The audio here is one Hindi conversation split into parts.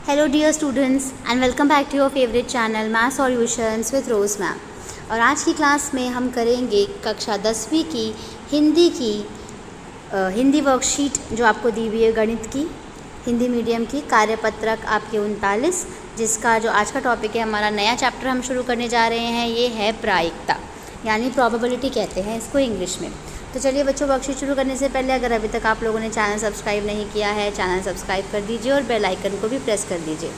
Hello dear students and welcome back to your favourite channel math solutions with Rose ma'am. और आज की क्लास में हम करेंगे कक्षा 10वीं की हिंदी वर्कशीट जो आपको दी हुई है गणित की, हिंदी मीडियम की, कार्यपत्रक आपके 39, जिसका जो आज का टॉपिक है, हमारा नया चैप्टर हम शुरू करने जा रहे हैं, ये है प्रायिकता, यानी प्रोबेबिलिटी कहते हैं इसको इंग्लिश में। तो चलिए बच्चों, वर्कशीट शुरू करने से पहले अगर अभी तक आप लोगों ने चैनल सब्सक्राइब नहीं किया है, चैनल सब्सक्राइब कर दीजिए और बेल आइकन को भी प्रेस कर दीजिए।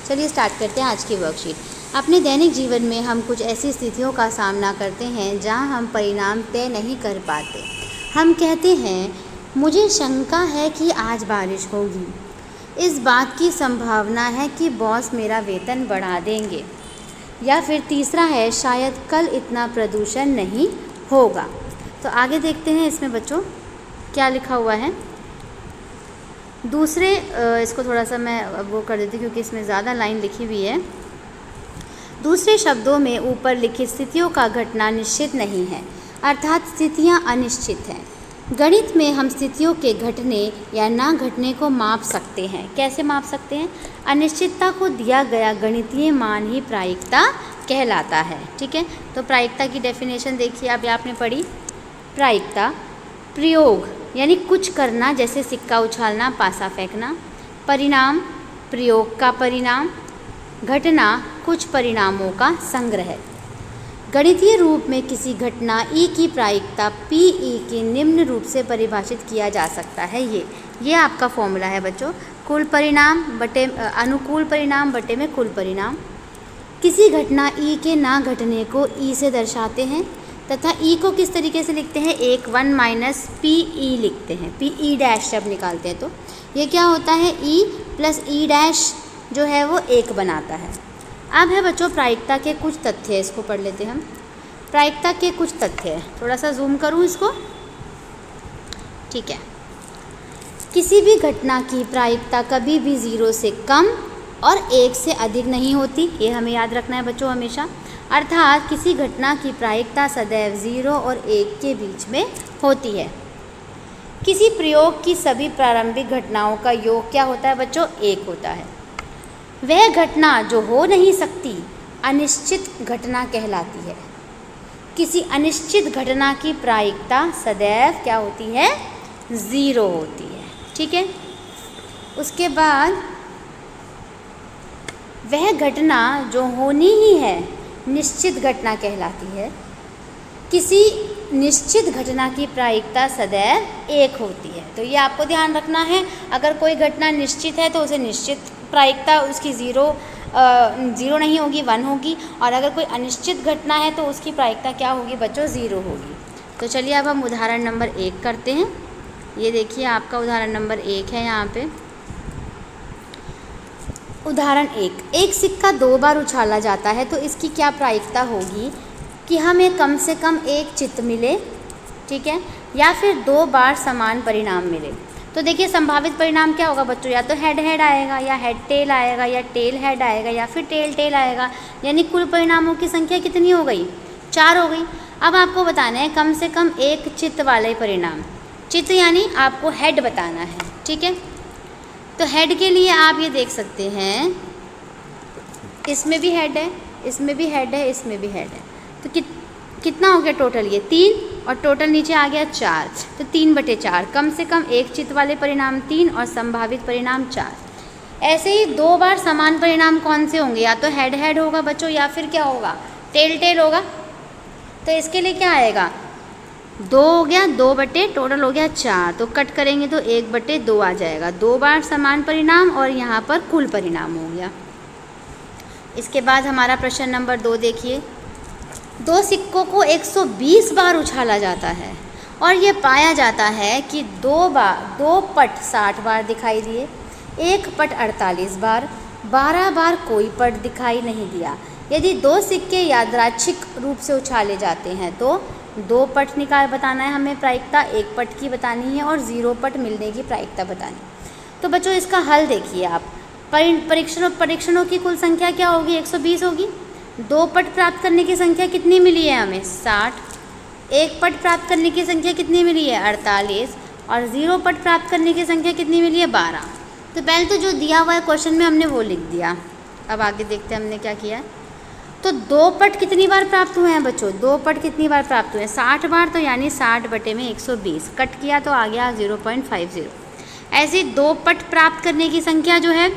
चलिए स्टार्ट करते हैं आज की वर्कशीट। अपने दैनिक जीवन में हम कुछ ऐसी स्थितियों का सामना करते हैं जहां हम परिणाम तय नहीं कर पाते। हम कहते हैं, मुझे शंका है कि आज बारिश होगी, इस बात की संभावना है कि बॉस मेरा वेतन बढ़ा देंगे, या फिर तीसरा है, शायद कल इतना प्रदूषण नहीं होगा। तो आगे देखते हैं इसमें बच्चों क्या लिखा हुआ है। दूसरे इसको थोड़ा सा मैं वो कर देती हूँ क्योंकि इसमें ज़्यादा लाइन लिखी हुई है। दूसरे शब्दों में ऊपर लिखित स्थितियों का घटना निश्चित नहीं है, अर्थात स्थितियाँ अनिश्चित हैं। गणित में हम स्थितियों के घटने या ना घटने को माप सकते हैं। कैसे माप सकते हैं? अनिश्चितता को दिया गया गणितीय मान ही प्रायिकता कहलाता है। ठीक है, तो प्रायिकता की डेफिनेशन देखिए, अभी आपने पढ़ी। प्रायिकता प्रयोग यानी कुछ करना, जैसे सिक्का उछालना, पासा फेंकना। परिणाम प्रयोग का परिणाम। घटना कुछ परिणामों का संग्रह। गणितीय रूप में किसी घटना ई की प्रायिकता पी ई के निम्न रूप से परिभाषित किया जा सकता है। ये आपका फॉर्मूला है बच्चों, कुल परिणाम बटे अनुकूल परिणाम बटे में कुल परिणाम। किसी घटना ई के ना घटने को ई से दर्शाते हैं तथा ई को किस तरीके से लिखते हैं? 1 माइनस पी ई लिखते हैं। पी ई डैश जब निकालते हैं तो ये क्या होता है? ई प्लस ई डैश जो है वो 1 बनाता है। अब है बच्चों प्रायिकता के कुछ तथ्य, इसको पढ़ लेते हैं हम। प्रायिकता के कुछ तथ्य, थोड़ा सा जूम करूँ इसको, ठीक है। किसी भी घटना की प्रायिकता कभी भी 0 से कम और 1 से अधिक नहीं होती, ये हमें याद रखना है बच्चों हमेशा। अर्थात किसी घटना की प्रायिकता सदैव 0 और 1 के बीच में होती है। किसी प्रयोग की सभी प्रारंभिक घटनाओं का योग क्या होता है बच्चों? 1 होता है। वह घटना जो हो नहीं सकती अनिश्चित घटना कहलाती है। किसी अनिश्चित घटना की प्रायिकता सदैव क्या होती है? 0 होती है। ठीक है, उसके बाद वह घटना जो होनी ही है निश्चित घटना कहलाती है। किसी निश्चित घटना की प्रायिकता सदैव 1 होती है। तो ये आपको ध्यान रखना है, अगर कोई घटना निश्चित है तो उसे निश्चित प्रायिकता उसकी 0 नहीं होगी, 1 होगी। और अगर कोई अनिश्चित घटना है तो उसकी प्रायिकता क्या होगी बच्चों? 0 होगी। तो चलिए अब हम उदाहरण नंबर 1 करते हैं। ये देखिए आपका उदाहरण नंबर 1 है यहाँ पे। उदाहरण 1, एक सिक्का 2 बार उछाला जाता है तो इसकी क्या प्रायिकता होगी कि हमें कम से कम एक चित्त मिले, ठीक है, या फिर 2 बार समान परिणाम मिले। तो देखिए संभावित परिणाम क्या होगा बच्चों? या तो हेड हेड आएगा, या हेड टेल आएगा, या टेल हेड आएगा, या फिर टेल टेल आएगा। यानी कुल परिणामों की संख्या कितनी हो गई? 4 हो गई। अब आपको बताना है कम से कम एक चित्त वाले परिणाम। चित्त यानी आपको हेड बताना है, ठीक है। तो हेड के लिए आप ये देख सकते हैं, इसमें भी हेड है, इसमें भी हेड है, इसमें भी हेड है। तो कितना हो गया टोटल? ये 3, और टोटल नीचे आ गया 4। तो 3/4, कम से कम एक चित्त वाले परिणाम 3 और संभावित परिणाम 4। ऐसे ही 2 बार समान परिणाम कौन से होंगे? या तो हेड हेड होगा बच्चों, या फिर क्या होगा? टेल टेल होगा। तो इसके लिए क्या आएगा? 2 हो गया, 2 टोटल हो गया 4। तो कट करेंगे तो 1/2 आ जाएगा। 2 बार समान परिणाम और यहाँ पर कुल परिणाम हो गया। इसके बाद हमारा प्रश्न नंबर 2 देखिए। 2 सिक्कों को 120 बार उछाला जाता है और ये पाया जाता है कि 2 पट 60 बार दिखाई दिए, 1 पट 48 बार, 12 बार कोई पट दिखाई नहीं दिया। यदि 2 सिक्के यादृच्छिक रूप से उछाले जाते हैं तो 2 पट बताना है हमें प्रायिकता, 1 पट की बतानी है और 0 पट मिलने की प्रायिकता बतानी। तो बच्चों इसका हल देखिए आप। परीक्षणों की कुल संख्या क्या होगी? 120 होगी। 2 पट प्राप्त करने की संख्या कितनी मिली है हमें? 60। 1 पट प्राप्त करने की संख्या कितनी मिली है? 48। और 0 पट प्राप्त करने की संख्या कितनी मिली है? 12। तो पहले तो जो दिया हुआ है क्वेश्चन में हमने वो लिख दिया। अब आगे देखते हैं हमने क्या किया। तो 2 पट कितनी बार प्राप्त हुए हैं बच्चों? 2 पट कितनी बार प्राप्त हुए हैं? 60 बार, तो यानी 60/120 कट किया तो आ गया 0.50। ऐसे 2 पट प्राप्त करने की संख्या जो है,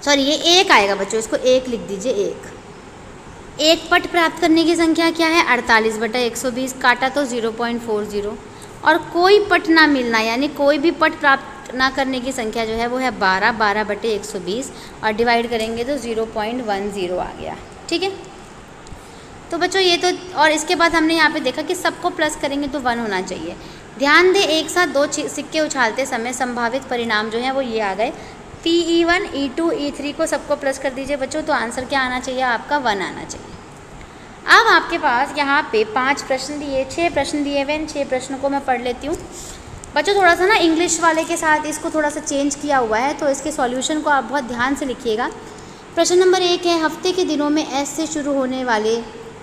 सॉरी ये 1 आएगा बच्चों, इसको 1 लिख दीजिए। 1 पट प्राप्त करने की संख्या क्या है? 48/120, काटा तो 0.40। और कोई पट ना मिलना, यानी कोई भी पट प्राप्त ना करने की संख्या जो है वो है 12/120, और डिवाइड करेंगे तो 0.10 आ गया। ठीक है, तो बच्चों ये तो, और इसके बाद हमने यहाँ पे देखा कि सबको प्लस करेंगे तो 1 होना चाहिए। ध्यान दें, एक साथ 2 सिक्के उछालते समय संभावित परिणाम जो हैं वो ये आ गए। PE1, E2, E3 को सबको प्लस कर दीजिए बच्चों, तो आंसर क्या आना चाहिए आपका? 1 आना चाहिए। अब आपके पास यहाँ पे 5 प्रश्न दिए, 6 प्रश्न दिए हुए। 6 प्रश्नों को मैं पढ़ लेती हूँ बच्चों। थोड़ा सा ना इंग्लिश वाले के साथ इसको थोड़ा सा चेंज किया हुआ है, तो इसके सॉल्यूशन को आप बहुत ध्यान से लिखिएगा। प्रश्न नंबर 1 है, हफ्ते के दिनों में S से शुरू होने वाले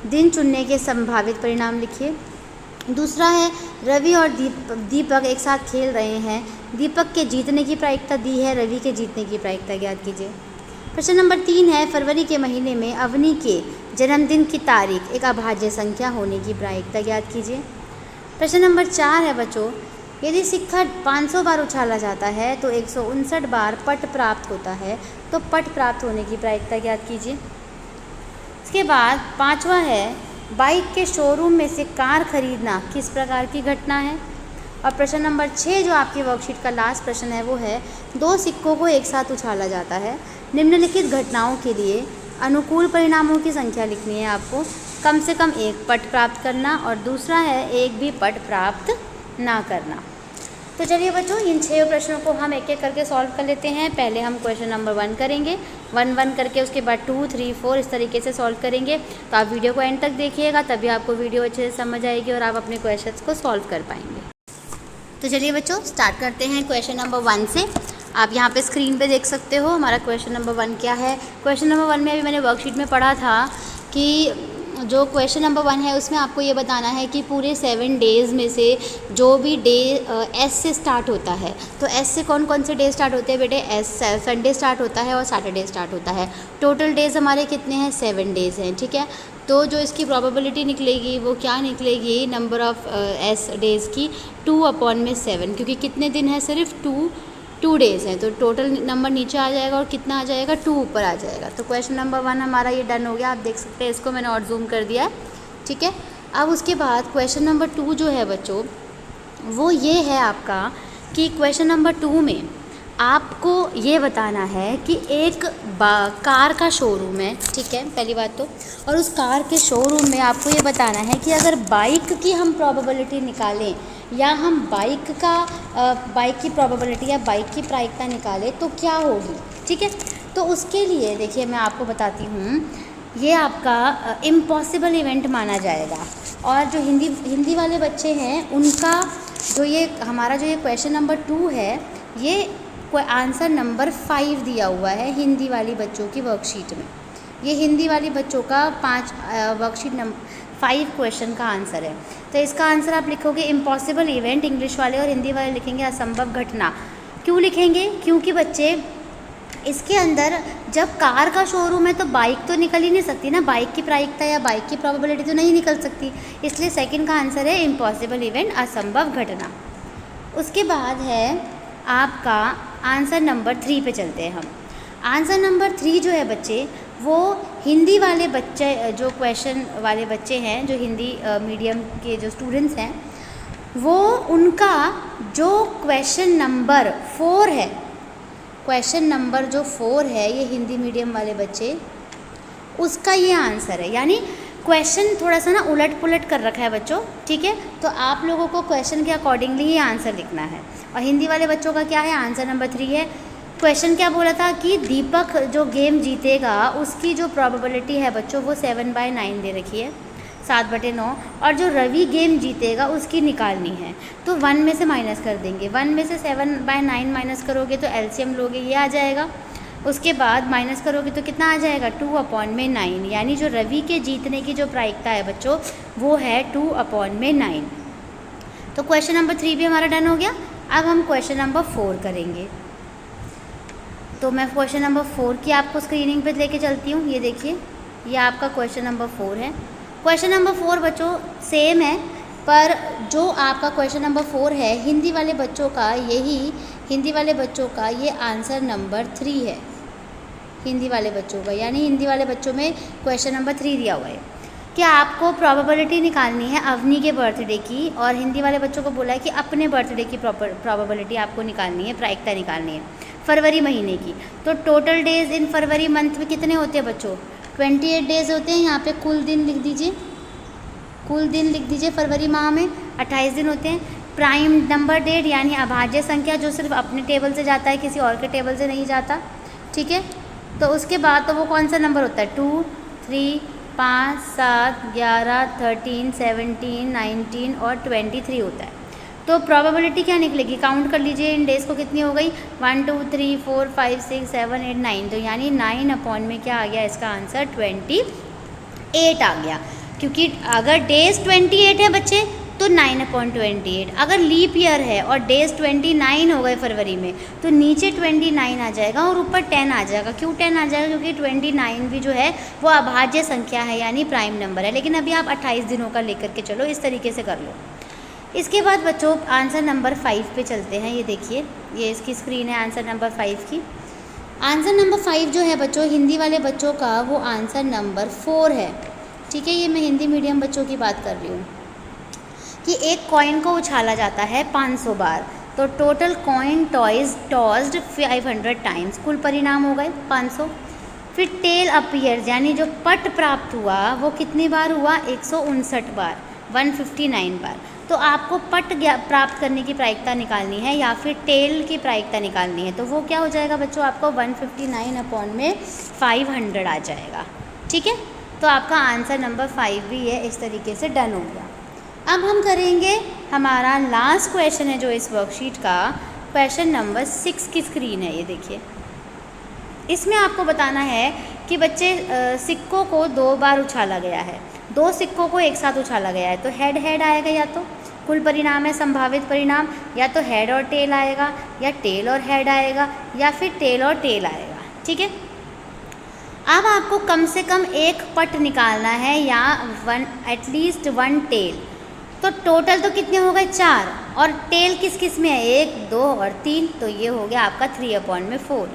दिन चुनने के संभावित परिणाम लिखिए। दूसरा है, रवि और दीपक एक साथ खेल रहे हैं। दीपक के जीतने की प्रायिकता दी है, रवि के जीतने की प्रायिकता ज्ञात कीजिए। प्रश्न नंबर 3 है, फरवरी के महीने में अवनी के जन्मदिन की तारीख एक अभाज्य संख्या होने की प्रायिकता ज्ञात कीजिए। प्रश्न नंबर 4 है बच्चों, यदि सिक्का 500 बार उछाला जाता है तो 159 बार पट प्राप्त होता है, तो पट प्राप्त होने की प्रायिकता ज्ञात कीजिए। इसके बाद 5वां है, बाइक के शोरूम में से कार खरीदना किस प्रकार की घटना है। और प्रश्न नंबर 6 जो आपकी वर्कशीट का लास्ट प्रश्न है वो है, 2 सिक्कों को एक साथ उछाला जाता है। निम्नलिखित घटनाओं के लिए अनुकूल परिणामों की संख्या लिखनी है आपको। कम से कम 1 पट प्राप्त करना, और दूसरा है 1 भी पट प्राप्त ना करना। तो चलिए बच्चों, इन 6 प्रश्नों को हम एक एक करके सॉल्व कर लेते हैं। पहले हम क्वेश्चन नंबर 1 करेंगे, 1 करके उसके बाद 2, 3, 4 इस तरीके से सॉल्व करेंगे। तो आप वीडियो को एंड तक देखिएगा, तभी आपको वीडियो अच्छे से समझ आएगी और आप अपने क्वेश्चंस को सॉल्व कर पाएंगे। तो चलिए बच्चों, स्टार्ट करते हैं क्वेश्चन नंबर 1 से। आप यहाँ पे स्क्रीन पे देख सकते हो हमारा क्वेश्चन नंबर 1 क्या है। क्वेश्चन नंबर 1 में अभी मैंने वर्कशीट में पढ़ा था कि जो क्वेश्चन नंबर 1 है उसमें आपको ये बताना है कि पूरे 7 डेज़ में से जो भी डे एस से स्टार्ट होता है, तो एस से कौन कौन से डे स्टार्ट होते हैं बेटे? एस संडे स्टार्ट होता है और सैटरडे स्टार्ट होता है। टोटल डेज़ हमारे कितने हैं? 7 डेज़ हैं। ठीक है, तो जो इसकी प्रोबेबिलिटी निकलेगी वो क्या निकलेगी? नंबर ऑफ़ एस डेज़ की 2/7, क्योंकि कितने दिन है? सिर्फ 2 डेज़ हैं, तो टोटल नंबर नीचे आ जाएगा और कितना आ जाएगा? 2 ऊपर आ जाएगा। तो क्वेश्चन नंबर 1 हमारा ये डन हो गया। आप देख सकते हैं, इसको मैंने और जूम कर दिया है। ठीक है, अब उसके बाद क्वेश्चन नंबर 2 जो है बच्चों, वो ये है आपका कि क्वेश्चन नंबर 2 में आपको ये बताना है कि एक कार का शोरूम है। ठीक है, पहली बात तो, और उस कार के शोरूम में आपको ये बताना है कि अगर बाइक की हम प्रोबेबिलिटी निकालें या हम बाइक की प्रोबेबिलिटी या बाइक की प्रायिकता निकालें तो क्या होगी। ठीक है, तो उसके लिए देखिए मैं आपको बताती हूँ, ये आपका इम्पॉसिबल इवेंट माना जाएगा। और जो हिंदी वाले बच्चे हैं उनका जो ये हमारा जो ये क्वेश्चन नंबर 2 है, ये आंसर नंबर 5 दिया हुआ है हिंदी वाली बच्चों की वर्कशीट में। ये हिंदी वाली बच्चों का वर्कशीट नंबर 5 क्वेश्चन का आंसर है। तो इसका आंसर आप लिखोगे इम्पॉसिबल इवेंट इंग्लिश वाले, और हिंदी वाले लिखेंगे असंभव घटना। क्यों लिखेंगे? क्योंकि बच्चे इसके अंदर जब कार का शोरूम है तो बाइक तो निकल ही नहीं सकती ना, बाइक की प्रायिकता या बाइक की प्रोबेबिलिटी तो नहीं निकल सकती, इसलिए सेकंड का आंसर है इम्पॉसिबल इवेंट, असंभव घटना। उसके बाद है आपका आंसर नंबर 3 पे चलते हैं हम। आंसर नंबर 3 जो है बच्चे, वो हिंदी वाले बच्चे जो क्वेश्चन वाले बच्चे हैं, जो हिंदी मीडियम के जो स्टूडेंट्स हैं, वो उनका जो क्वेश्चन नंबर 4 है, क्वेश्चन नंबर जो 4 है, ये हिंदी मीडियम वाले बच्चे, उसका ये आंसर है। यानी क्वेश्चन थोड़ा सा ना उलट पुलट कर रखा है बच्चों। ठीक है, तो आप लोगों को क्वेश्चन के अकॉर्डिंगली ही आंसर लिखना है। और हिंदी वाले बच्चों का क्या है? आंसर नंबर 3 है। क्वेश्चन क्या बोला था कि दीपक जो गेम जीतेगा उसकी जो प्रोबेबिलिटी है बच्चों वो 7/9 दे रखी है, 7/9। और जो रवि गेम जीतेगा उसकी निकालनी है, तो 1 में से माइनस कर देंगे। 1 में से 7/9 माइनस करोगे तो एलसीएम लोगे, ये आ जाएगा। उसके बाद माइनस करोगे तो कितना आ जाएगा? 2/9। यानी जो रवि के जीतने की जो प्रायिकता है बच्चों वो है 2/9। तो क्वेश्चन नंबर 3 भी हमारा डन हो गया। अब हम क्वेश्चन नंबर 4 करेंगे। तो मैं क्वेश्चन नंबर 4 की आपको स्क्रीनिंग पे लेके चलती हूँ। ये देखिए, ये आपका क्वेश्चन नंबर 4 है। क्वेश्चन नंबर 4 बच्चों सेम है, पर जो आपका क्वेश्चन नंबर 4 है हिंदी वाले बच्चों का ये आंसर नंबर 3 है। हिंदी वाले बच्चों का, यानी हिंदी वाले बच्चों में क्वेश्चन नंबर 3 दिया हुआ है कि आपको प्रोबेबिलिटी निकालनी है अवनी के बर्थडे की, और हिंदी वाले बच्चों को बोला है कि अपने बर्थडे की प्रोबेबिलिटी आपको निकालनी है, प्रायिकता निकालनी है फरवरी महीने की। तो टोटल डेज़ इन फरवरी मंथ में कितने होते हैं बच्चों? 28 डेज़ होते हैं। यहाँ पे कुल दिन लिख दीजिए फरवरी माह में 28 दिन होते हैं। प्राइम नंबर डेट यानी अभाज्य संख्या, जो सिर्फ अपने टेबल से जाता है, किसी और के टेबल से नहीं जाता, ठीक है। तो उसके बाद तो वो कौन सा नंबर होता है? 2, 3, 5, 7, 11, 13, 17, 19 और 23 होता है। तो प्रोबेबिलिटी क्या निकलेगी? काउंट कर लीजिए इन डेज़ को, कितनी हो गई? 1, 2, 3, 4, 5, 6, 7, 8, 9। तो यानी 9 अपॉन में क्या आ गया? इसका आंसर 28 आ गया। क्योंकि अगर डेज़ 28 है बच्चे तो 9/28। अगर लीप ईयर है और डेज़ 29 हो गए फरवरी में, तो नीचे 29 आ जाएगा और ऊपर 10 आ जाएगा। क्यों 10 आ जाएगा? क्योंकि 29 भी जो है वो अभाज्य संख्या है, यानी प्राइम नंबर है। लेकिन अभी आप 28 दिनों का लेकर के चलो, इस तरीके से कर लो। इसके बाद बच्चों आंसर नंबर 5 पे चलते हैं। ये देखिए, ये इसकी स्क्रीन है आंसर नंबर 5 की। आंसर नंबर 5 जो है बच्चों हिंदी वाले बच्चों का, वो आंसर नंबर 4 है, ठीक है। ये मैं हिंदी मीडियम बच्चों की बात कर रही हूँ कि एक कॉइन को उछाला जाता है 500 बार, तो टोटल कॉइन टॉस्ड 500 टाइम्स, कुल परिणाम हो गए 500। फिर टेल अपीयर्स यानी जो पट प्राप्त हुआ वो कितनी बार हुआ? 159 बार, 159 बार। तो आपको पट प्राप्त करने की प्रायिकता निकालनी है या फिर टेल की प्रायिकता निकालनी है। तो वो क्या हो जाएगा बच्चों? आपको 159 अपॉन में 500 आ जाएगा, ठीक है। तो आपका आंसर नंबर 5 भी है, इस तरीके से डन हो गया। अब हम करेंगे हमारा लास्ट क्वेश्चन है जो इस वर्कशीट का, क्वेश्चन नंबर 6 की स्क्रीन है। ये देखिए, इसमें आपको बताना है कि बच्चे सिक्कों को 2 बार उछाला गया है, 2 सिक्कों को एक साथ उछाला गया है। तो हेड हेड आएगा, या तो कुल परिणाम है संभावित परिणाम, या तो हेड और टेल आएगा, या टेल और हेड आएगा, या फिर टेल और टेल आएगा, ठीक है। अब आपको कम से कम एक पट निकालना है या एटलीस्ट 1 टेल। तो टोटल तो कितने हो गए? 4, और टेल किस किस में है? 1, 2 और 3। तो ये हो गया आपका 3/4।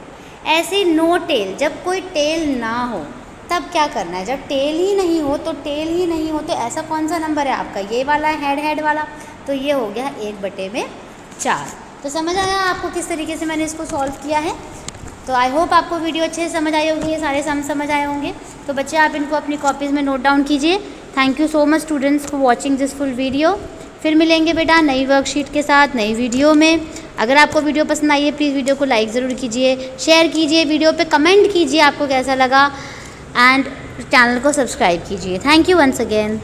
ऐसे ही नो टेल, जब कोई टेल ना हो तब क्या करना है? जब टेल ही नहीं हो तो ऐसा कौन सा नंबर है आपका? ये वाला है, हेड वाला। तो ये हो गया 1/4। तो समझ आया आपको किस तरीके से मैंने इसको सॉल्व किया है? तो आई होप आपको वीडियो अच्छे से समझ आए होंगे, ये सारे सम समझ आए होंगे। तो बच्चे आप इनको अपनी कॉपीज़ में नोट डाउन कीजिए। Thank you so much students for watching this full video. फिर मिलेंगे बेटा नई वर्कशीट के साथ, नई वीडियो में। अगर आपको वीडियो पसंद आई है प्लीज़ वीडियो को लाइक ज़रूर कीजिए, शेयर कीजिए, वीडियो पे कमेंट कीजिए आपको कैसा लगा, एंड चैनल को सब्सक्राइब कीजिए। Thank you once again.